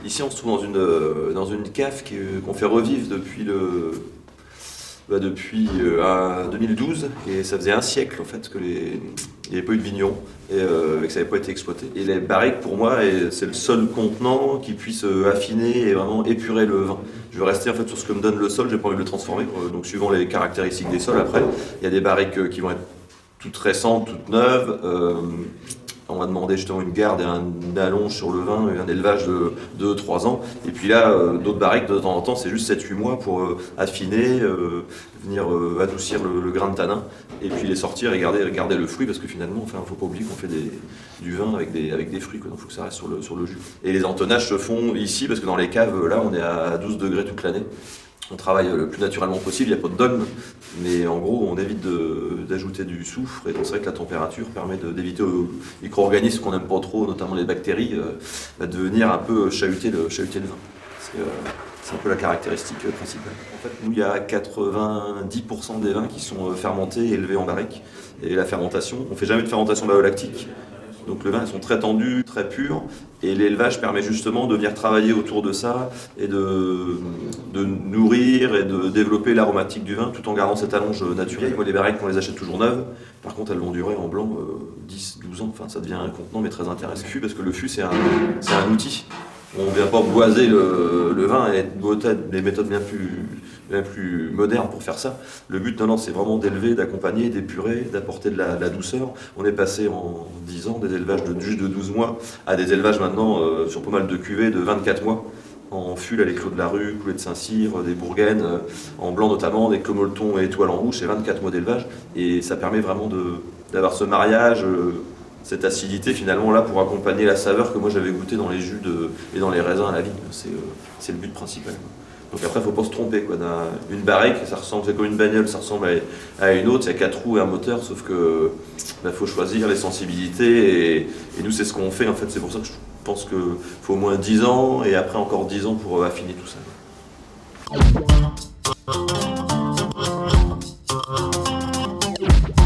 Ici, on se trouve dans une cave qu'on fait revivre depuis 2012, et ça faisait un siècle en fait il n'y avait pas eu de vigneron et que ça n'avait pas été exploité. Et les barriques, pour moi, c'est le seul contenant qui puisse affiner et vraiment épurer le vin. Je vais rester en fait sur ce que me donne le sol, j'ai pas envie de le transformer. Donc suivant les caractéristiques des sols, après, il y a des barriques qui vont être toutes récentes, toutes neuves. On m'a demandé justement une garde et un allonge sur le vin, un élevage de 2-3 ans. Et puis là, d'autres barriques, de temps en temps, c'est juste 7-8 mois pour affiner, venir adoucir le grain de tanin, et puis les sortir et garder le fruit, parce que finalement, enfin, faut pas oublier qu'on fait du vin avec des fruits, quoi. Donc il faut que ça reste sur le jus. Et les entonnages se font ici, parce que dans les caves, là, on est à 12 degrés toute l'année. On travaille le plus naturellement possible, il n'y a pas de dogme, mais en gros on évite d'ajouter du soufre, et donc c'est vrai que la température permet d'éviter aux micro-organismes qu'on n'aime pas trop, notamment les bactéries, de venir un peu chahuter le vin. C'est un peu la caractéristique principale. En fait, nous, il y a 90% des vins qui sont fermentés et élevés en barrique. Et la fermentation, on ne fait jamais de fermentation malolactique. Donc les vins sont très tendus, très purs, et l'élevage permet justement de venir travailler autour de ça et de nourrir et de développer l'aromatique du vin tout en gardant cette allonge naturelle. Moi, les barriques, on les achète toujours neuves. Par contre, elles vont durer en blanc 10-12 ans. Enfin, ça devient un contenant mais très intéressant. Le fût, parce que le fût, c'est un outil. On ne vient pas boiser le vin, et des méthodes bien plus modernes pour faire ça. Le but, non, c'est vraiment d'élever, d'accompagner, d'épurer, d'apporter de la douceur. On est passé en 10 ans des élevages juste de 12 mois à des élevages maintenant sur pas mal de cuvées de 24 mois. En fût, les Clos de la Rue, Coulées de Saint-Cyr, des Bourgaines, en blanc notamment, des Clos-Molleton et Étoiles en rouge, c'est 24 mois d'élevage. Et ça permet vraiment d'avoir ce mariage, cette acidité finalement là pour accompagner la saveur que moi j'avais goûté dans les jus et dans les raisins à la vigne. C'est le but principal. Donc après, il ne faut pas se tromper, quoi. Une barrique, c'est comme une bagnole, ça ressemble à une autre, il y a 4 roues et un moteur, sauf que faut choisir les sensibilités, et nous c'est ce qu'on fait en fait. C'est pour ça que je pense qu'il faut au moins 10 ans et après encore 10 ans pour affiner tout ça.